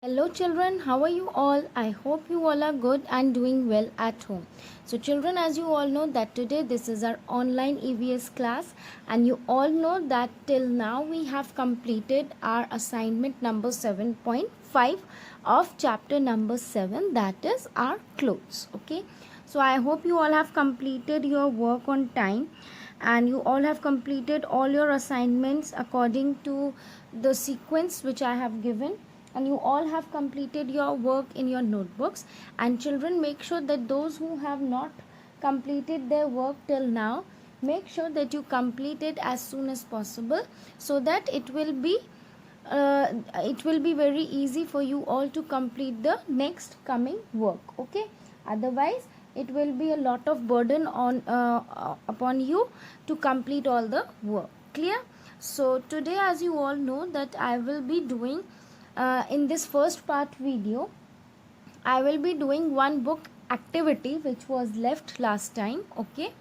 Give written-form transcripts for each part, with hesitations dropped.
Hello children, how are you all? I hope you all are good and doing well at home. So children, as you all know that today this is our online EVS class, and you all know that till now we have completed our assignment number 7.5 of chapter number 7, that is our clothes. Okay, so I hope you all have completed your work on time and you all have completed all your assignments according to the sequence which I have given, and you all have completed your work in your notebooks. And children, make sure that those who have not completed their work till now, make sure that you complete it as soon as possible, so that it will be very easy for you all to complete the next coming work. Okay, otherwise it will be a lot of burden on upon you to complete all the work. Clear? So today, as you all know, that I will be doing in this first part video, I will be doing one book activity which was left last time. Okay,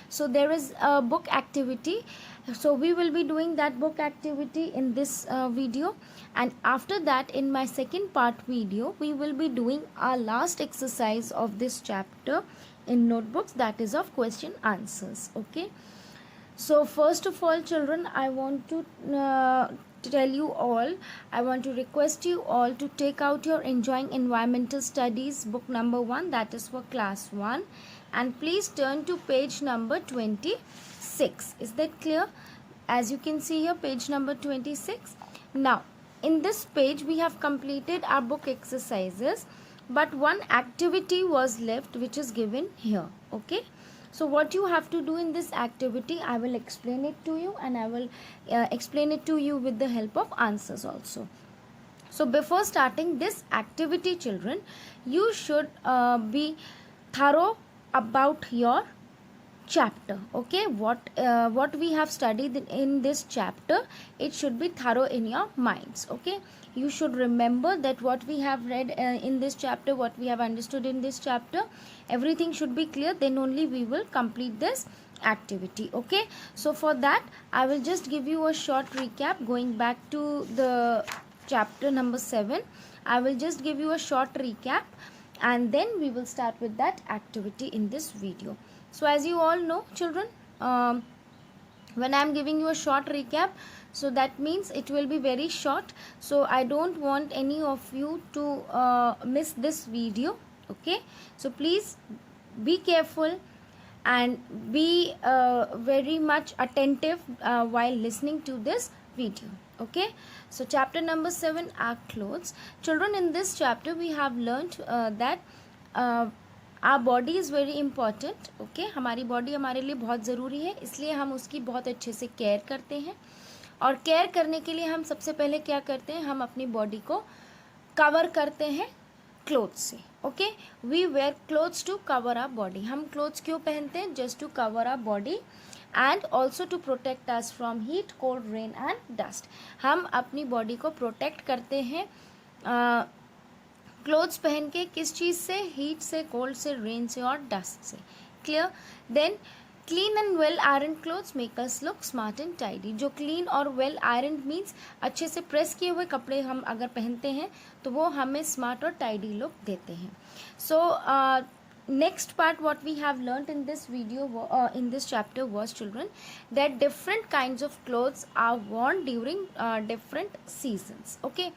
so there is a book activity, so we will be doing that book activity in this video, and after that in my second part video we will be doing our last exercise of this chapter in notebooks, that is of question answers. Okay, so first of all children, I want to tell you all, I want to request you all to take out your Enjoying Environmental Studies book number 1, that is for class 1, and please turn to page number 26. Is that clear? As you can see here, page number 26. Now in this page we have completed our book exercises, but one activity was left which is given here. Okay, so what you have to do in this activity, I will explain it to you, and I will explain it to you with the help of answers also. So before starting this activity children, you should be thorough about your chapter. Okay, what we have studied in this chapter, it should be thorough in your minds. Okay, you should remember that what we have read in this chapter, what we have understood in this chapter, everything should be clear, then only we will complete this activity. Okay, so for that I will just give you a short recap. Going back to the chapter number 7, I will just give you a short recap, and then we will start with that activity in this video. So as you all know children, when I am giving you a short recap, so that means it will be very short, so I don't want any of you to miss this video. Okay, so please be careful and be very much attentive while listening to this video. Okay, so chapter number 7, our clothes. Children, in this chapter we have learned that our body is very important. Okay, हमारी body हमारे लिए बहुत ज़रूरी है, इसलिए हम उसकी बहुत अच्छे से केयर करते हैं, और केयर करने के लिए हम सबसे पहले क्या करते हैं, हम अपनी बॉडी को कवर करते हैं क्लोथ्स से. Okay, we wear clothes to cover our body. हम क्लोथ्स क्यों पहनते हैं? Just to cover our body and also to protect us from heat, cold, rain and dust. हम अपनी बॉडी को प्रोटेक्ट करते हैं क्लोथ्स पहन के. किस चीज़ से? हीट से, कोल्ड से, रेन से और डस्ट से. Clear? Then clean and well iron clothes make us look smart and tidy. जो क्लीन और वेल आयरन मीन्स अच्छे से प्रेस किए हुए कपड़े हम अगर पहनते हैं तो वो हमें स्मार्ट और टाइडी लुक देते हैं. सो next part what we have learnt in this video, in this chapter was children, that different kinds of clothes are worn during different seasons. Okay,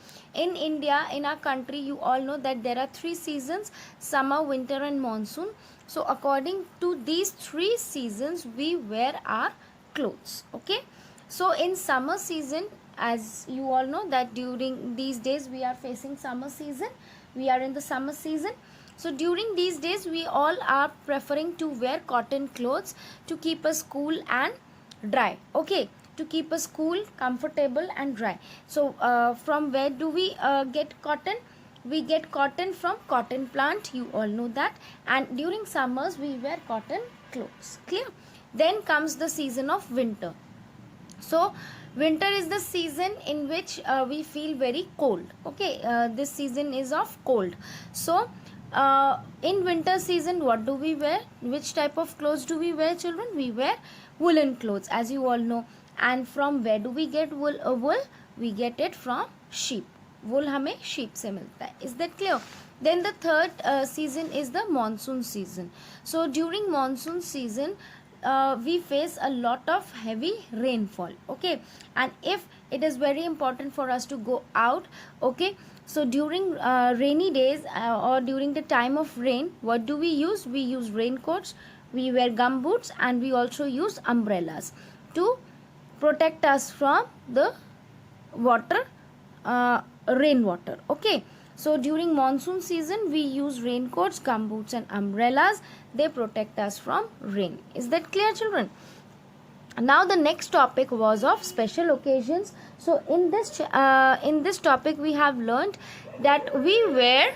in India, in our country, you all know that there are 3 seasons: summer, winter and monsoon. So according to these 3 seasons we wear our clothes. Okay, so in summer season, as you all know that during these days we are facing summer season, we are in the summer season. So during these days we all are preferring to wear cotton clothes to keep us cool and dry. Okay, to keep us cool, comfortable and dry. So from where do we get cotton? We get cotton from cotton plant, you all know that, and during summers we wear cotton clothes. Clear? Then comes the season of winter. So winter is the season in which we feel very cold. Okay, this season is of cold. So in winter season what do we wear? Which type of clothes do we wear children? We wear woolen clothes, as you all know. And from where do we get wool? We get it from sheep. wool हमें sheep से मिलता है. Is that clear? Then the third season is the monsoon season. So during monsoon season we face a lot of heavy rainfall, okay, and if it is very important for us to go out, okay, so during rainy days or during the time of rain, what do we use? We use raincoats, we wear gum boots, and we also use umbrellas to protect us from the water, rainwater, okay. So during monsoon season we use raincoats, gum boots, and umbrellas. They protect us from rain. Is that clear, children? Now the next topic was of special occasions. So in this topic we have learned that we wear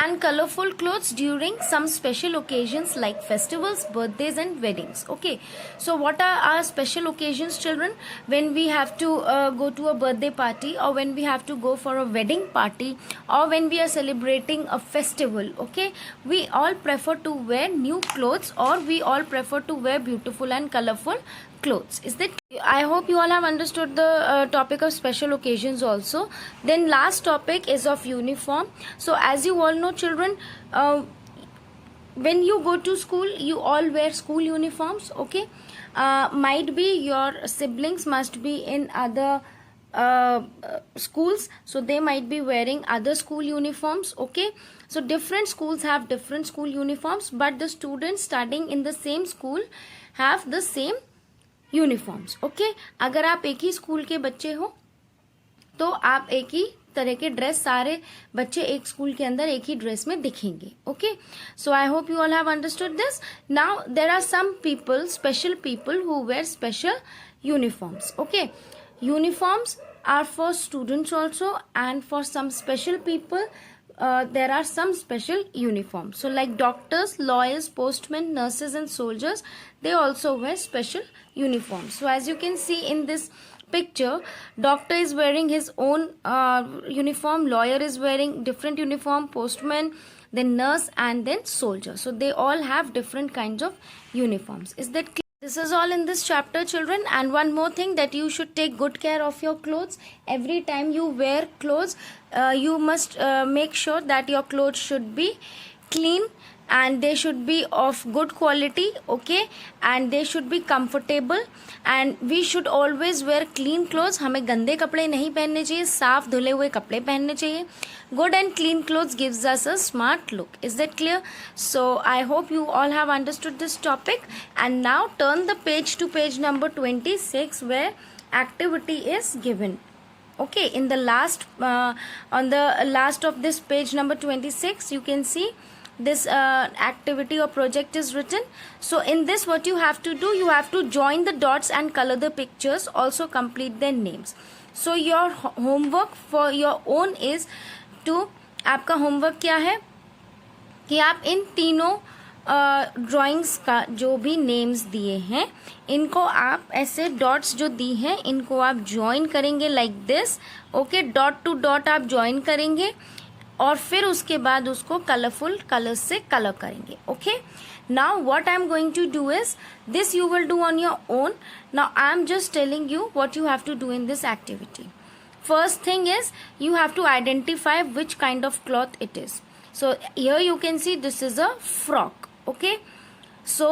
and colorful clothes during some special occasions like festivals, birthdays, and weddings, okay. So what are our special occasions, children? When we have to go to a birthday party, or when we have to go for a wedding party, or when we are celebrating a festival, okay, we all prefer to wear new clothes, or we all prefer to wear beautiful and colorful clothes. Is that? I hope you all have understood the topic of special occasions also. Then last topic is of uniform. So as you all know, children, when you go to school, you all wear school uniforms, okay. Might be your siblings must be in other schools, so they might be wearing other school uniforms, okay. So different schools have different school uniforms, but the students studying in the same school have the same uniforms, okay. अगर आप एक ही school के बच्चे हो तो आप एक ही तरह के ड्रेस, सारे बच्चे एक स्कूल के अंदर एक ही ड्रेस में दिखेंगे, okay. So I hope you all have understood this. Now there are some people, special people who wear special uniforms, okay. Uniforms are for students also, and for some special people there are some special uniforms. So like doctors, lawyers, postmen, nurses, and soldiers, they also wear special uniforms. So as you can see in this picture, doctor is wearing his own uniform, lawyer is wearing different uniform, postman, then nurse, and then soldier. So they all have different kinds of uniforms. Is that clear? This is all in this chapter, children. And one more thing, that you should take good care of your clothes. Every time you wear clothes, you must make sure that your clothes should be clean, and they should be of good quality, okay, and they should be comfortable, and we should always wear clean clothes. हमें गंदे कपड़े नहीं पहनने चाहिए, साफ धुले हुए कपड़े पहनने चाहिए. Good and clean clothes gives us a smart look. Is that clear? So I hope you all have understood this topic. And now turn the page to page number 26, where activity is given. Okay, in the last on the last of this page number 26, you can see this activity or project is written. So in this, what you have to do, you have to join the dots and color the pictures, also complete their names. So your homework for your own is to, आपका homework क्या है कि आप इन तीनों drawings का जो भी names दिए हैं, इनको आप ऐसे डॉट्स जो दी हैं इनको आप ज्वाइन करेंगे like this, okay. Dot to dot आप ज्वाइन करेंगे और फिर उसके बाद उसको कलरफुल कलर्स से कलर करेंगे, okay. Now what I am going to do is this you will do on your own. Now I am just telling you what you have to do in this activity. First thing is, you have to identify which kind of cloth it is. So here you can see this is a frock, okay. So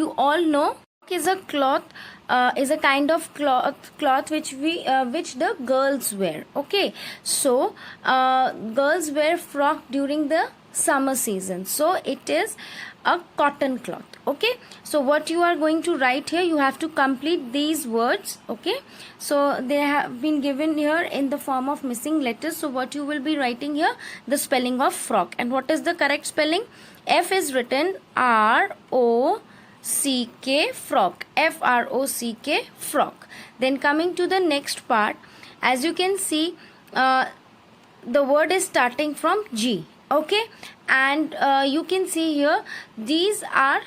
you all know is a cloth, is a kind of cloth which which the girls wear, okay. So girls wear frock during the summer season, so it is a cotton cloth, okay. So what you are going to write here, you have to complete these words, okay. So they have been given here in the form of missing letters. So what you will be writing here, the spelling of frock. And what is the correct spelling? F is written R-O-C-K, frock. F-R-O-C-K, frock. Then coming to the next part, as you can see, the word is starting from G, okay. And you can see here, these are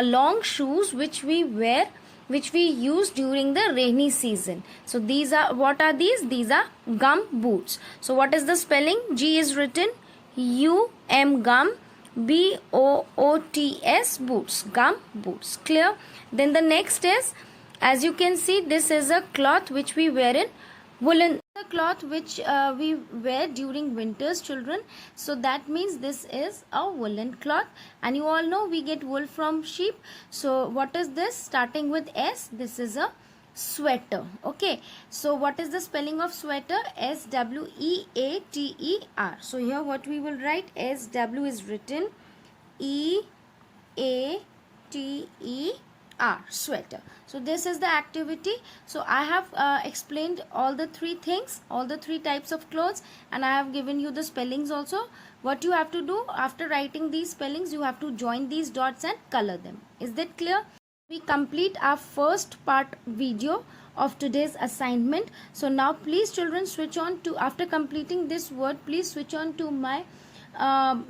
long shoes which we wear, which we use during the rainy season. So these are, what are these? These are gum boots. So what is the spelling? G is written U-M, gum, B-O-O-T-S, boots, gum boots. Clear? Then the next is, as you can see, this is a cloth which we wear in woolen. The cloth which we wear during winters, children. So that means this is a woolen cloth, and you all know we get wool from sheep. So what is this? Starting with S, this is a sweater. Okay, so what is the spelling of sweater? SWEATER. So here what we will write, SW is written, EATER, sweater. So this is the activity. So I have explained all the three things, all the three types of clothes, and I have given you the spellings also. What you have to do after writing these spellings, you have to join these dots and color them. Is that clear? We complete our first part video of today's assignment. So now please children switch on to, after completing this word, please switch on to my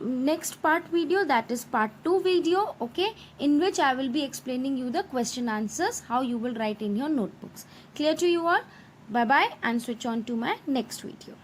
next part video, that is part 2 video, okay, in which I will be explaining you the question answers, how you will write in your notebooks. Clear to you all? Bye bye, and switch on to my next video.